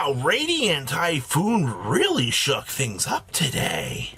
Wow, Radiant Typhoon really shook things up today.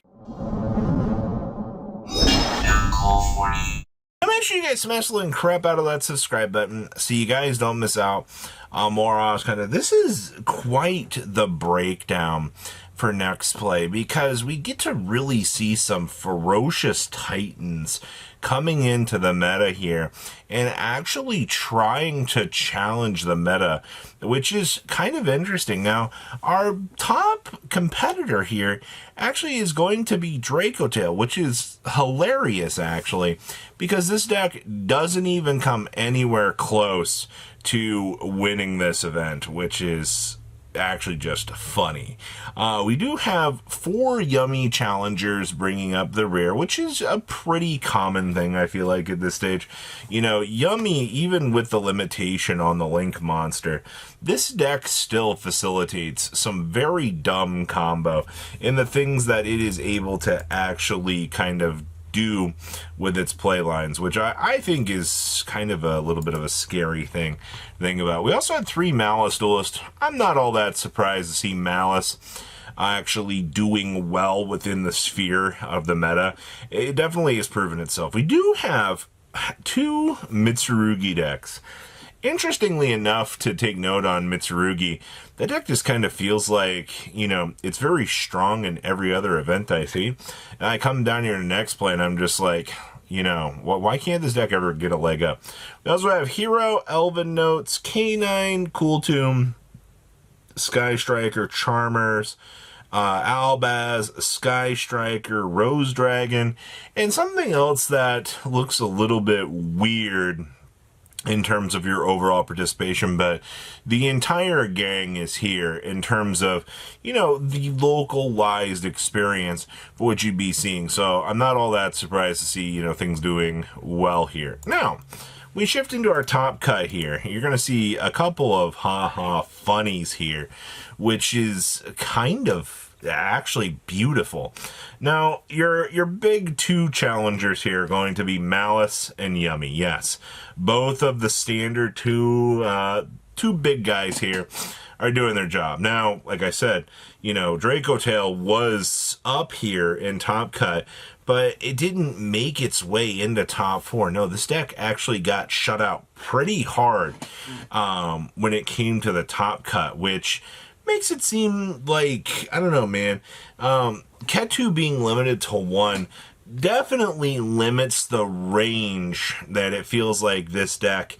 Make sure you guys smash the crap out of that subscribe button so you guys don't miss out on more Oz content. This is quite the breakdown for next play because we get to really see some ferocious titans coming into the meta here and actually trying to challenge the meta, which is kind of interesting. Now, our top competitor here actually is going to be Dracotail, which is hilarious actually, because this deck doesn't even come anywhere close to winning this event, which is actually just funny. We do have 4 yummy challengers bringing up the rear, which is a pretty common thing, I feel like, at this stage. You know, yummy, even with the limitation on the Link monster, this deck still facilitates some very dumb combo in the things that it is able to actually kind of do with its play lines, which I think is kind of a little bit of a scary thing to think about. We also had 3 Malice Duelists. I'm not all that surprised to see Malice actually doing well within the sphere of the meta. It definitely has proven itself. We do have 2 Mitsurugi decks. Interestingly enough, to take note on Mitsurugi, the deck just kind of feels like, you know, it's very strong in every other event I see. And I come down here to the next play and I'm just like, you know, why can't this deck ever get a leg up? We also have Hero, Elven Notes, K9, Cool Tomb, Sky Striker, Charmers, Albaz, Sky Striker, Rose Dragon, and something else that looks a little bit weird in terms of your overall participation, but the entire gang is here in terms of, you know, the localized experience for what you'd be seeing. So I'm not all that surprised to see, you know, things doing well here. Now, we shift into our top cut here. You're going to see a couple of ha-ha funnies here, which is kind of actually beautiful. Now, your big 2 challengers here are going to be Malice and Yummy. Yes, both of the standard 2 big guys here are doing their job. Now, like I said, you know, Dracotail was up here in top cut, but it didn't make its way into top 4. No, this deck actually got shut out pretty hard when it came to the top cut, which makes it seem like, I don't know, man, Ketu being limited to 1 definitely limits the range that it feels like this deck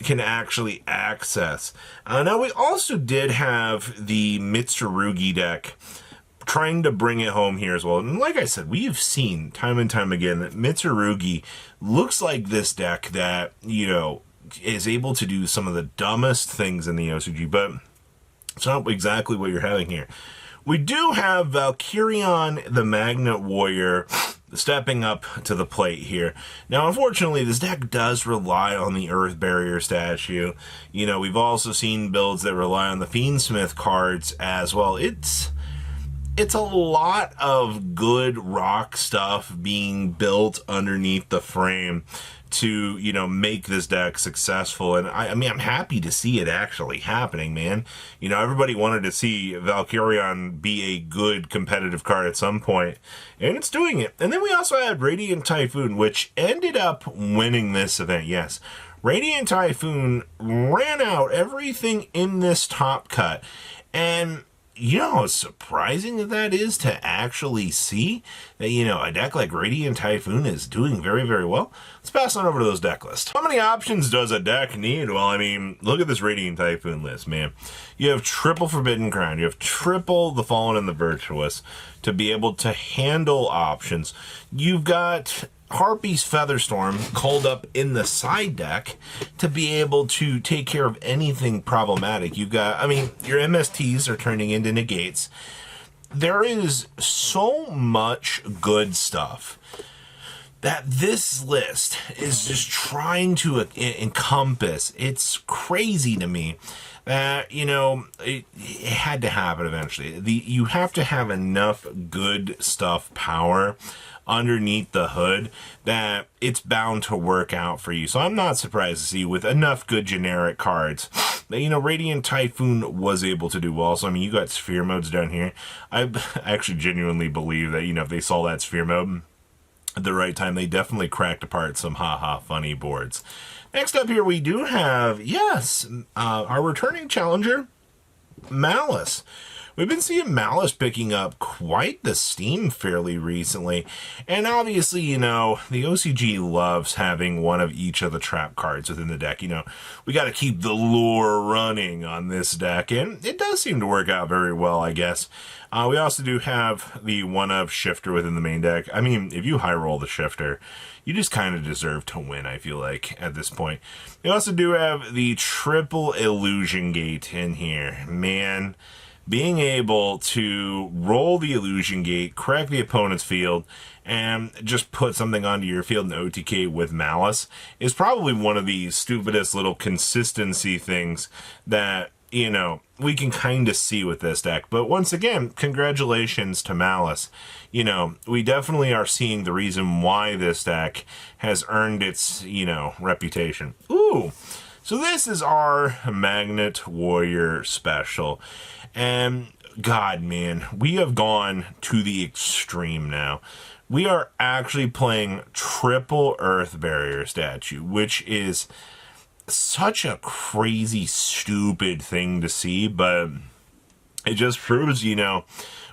can actually access. Now, we also did have the Mitsurugi deck trying to bring it home here as well. And like I said, we've seen time and time again that Mitsurugi looks like this deck that, you know, is able to do some of the dumbest things in the OCG, but it's not exactly what you're having here. We do have Valkyrion, the Magnet Warrior, stepping up to the plate here. Now, unfortunately, this deck does rely on the Earth Barrier statue. You know, we've also seen builds that rely on the Fiendsmith cards as well. It's a lot of good rock stuff being built underneath the frame to, you know, make this deck successful. And I mean, I'm happy to see it actually happening, man. You know, everybody wanted to see Valkyrion be a good competitive card at some point, and it's doing it. And then we also had Radiant Typhoon, which ended up winning this event. Yes, Radiant Typhoon ran out everything in this top cut, and you know how surprising that is to actually see that, you know, a deck like Radiant Typhoon is doing very, very well. Let's pass on over to those deck lists. How many options does a deck need? Well, I mean, look at this Radiant Typhoon list, man. You have triple Forbidden Crown. You have triple the Fallen and the Virtuous to be able to handle options. You've got Harpy's Featherstorm called up in the side deck to be able to take care of anything problematic. You've got, I mean, your MSTs are turning into negates. There is so much good stuff that this list is just trying to encompass. It's crazy to me that, it had to happen eventually. You have to have enough good stuff power underneath the hood that it's bound to work out for you. So I'm not surprised to see with enough good generic cards that, Radiant Typhoon was able to do well. So, you got sphere modes down here. I actually genuinely believe that, if they saw that sphere mode at the right time, they definitely cracked apart some haha funny boards. Next up here, we do have, yes, our returning challenger, Malice. We've been seeing Malice picking up quite the steam fairly recently. And obviously, the OCG loves having one of each of the trap cards within the deck. We got to keep the lore running on this deck. And it does seem to work out very well, I guess. We also do have the one-of Shifter within the main deck. If you high roll the Shifter, you just kind of deserve to win, I feel like, at this point. We also do have the triple Illusion Gate in here. Man, being able to roll the Illusion Gate, crack the opponent's field, and just put something onto your field in OTK with Malice is probably one of the stupidest little consistency things that, we can kind of see with this deck. But once again, congratulations to Malice. We definitely are seeing the reason why this deck has earned its, reputation. Ooh, so this is our Magnet Warrior special. And God, man, we have gone to the extreme now. We are actually playing triple Earth Barrier statue, which is such a crazy, stupid thing to see, but it just proves,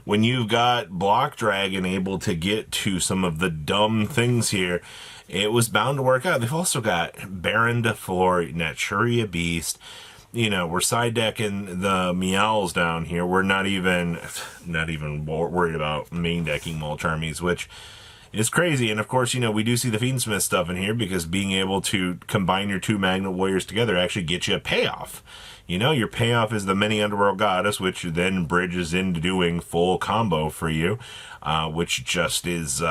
when you've got Block Dragon able to get to some of the dumb things here, it was bound to work out. They've also got Baron de Flor, Naturia Beast. We're side decking the Meows down here. We're not even worried about main decking Mulch Armies, which is crazy. And of course, we do see the Fiendsmith stuff in here because being able to combine your two Magnet Warriors together actually gets you a payoff. Your payoff is the Many Underworld Goddess, which then bridges into doing full combo for you, which just is,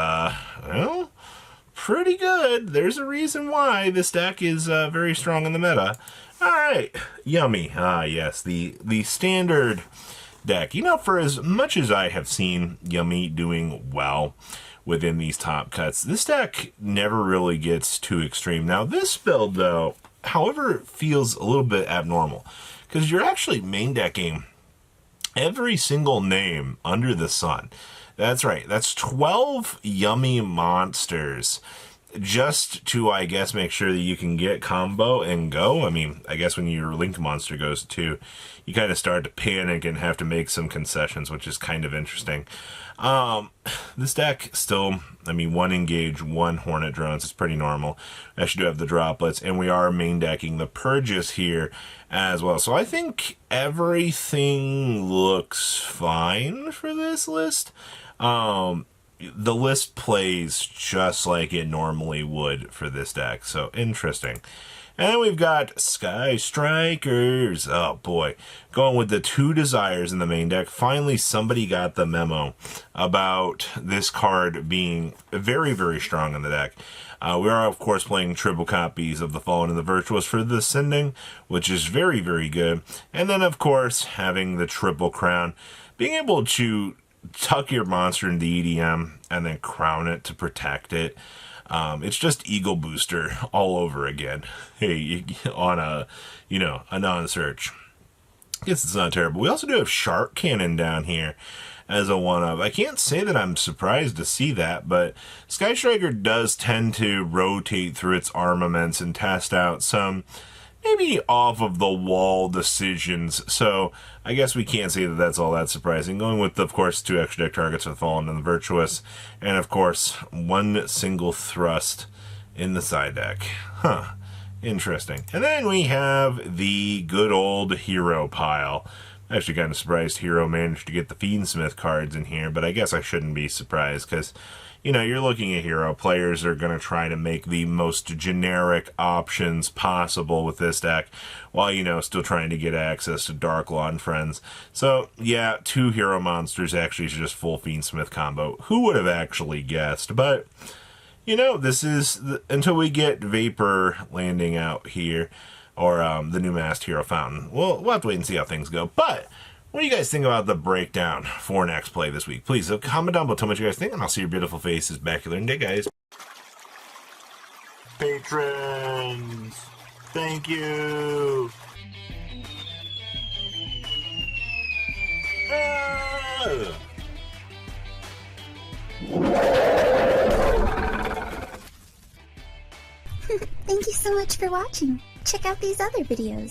pretty good. There's a reason why this deck is very strong in the meta. All right, Yummy. Yes, the standard deck. For as much as I have seen Yummy doing well within these top cuts, this deck never really gets too extreme. Now, this build, though, however, feels a little bit abnormal because you're actually main decking every single name under the sun. That's right. That's 12 Yummy monsters just to, I guess, make sure that you can get combo and go. I guess when your Link monster goes to 2, you kind of start to panic and have to make some concessions, which is kind of interesting. This deck still, 1 engage, 1 Hornet drones. It's pretty normal. I should do have the droplets, and we are main decking the Purges here as well. So I think everything looks fine for this list. The list plays just like it normally would for this deck, so interesting. And then we've got Sky Strikers. Oh boy, going with the 2 Desires in the main deck. Finally, somebody got the memo about this card being very, very strong in the deck. We are, of course, playing triple copies of the Fallen and the Virtuous for the Ascending, which is very, very good. And then, of course, having the Triple Crown. Being able to tuck your monster into the EDM and then crown it to protect it. It's just Eagle Booster all over again. Hey, on a non-search. Guess it's not terrible. We also do have Shark Cannon down here as a one-of. I can't say that I'm surprised to see that, but Sky Striker does tend to rotate through its armaments and test out some maybe off-of-the-wall decisions, so I guess we can't say that that's all that surprising. Going with, of course, 2 extra deck targets for the Fallen and the Virtuous, and, of course, 1 single thrust in the side deck. Huh. Interesting. And then we have the good old Hero pile. Actually kind of surprised Hero managed to get the Fiendsmith cards in here, but I guess I shouldn't be surprised, because you're looking at Hero. Players are going to try to make the most generic options possible with this deck, while, still trying to get access to Darklaw and friends. So, yeah, 2 Hero monsters actually is just full Fiendsmith combo. Who would have actually guessed? But, you know, this is until we get Vapor landing out here, or the new Masked Hero Fountain. We'll have to wait and see how things go. But what do you guys think about the breakdown for next play this week? Please comment down below, tell me what you guys think, and I'll see your beautiful faces back here in the day, guys. Patrons, thank you. Thank you so much for watching. Check out these other videos.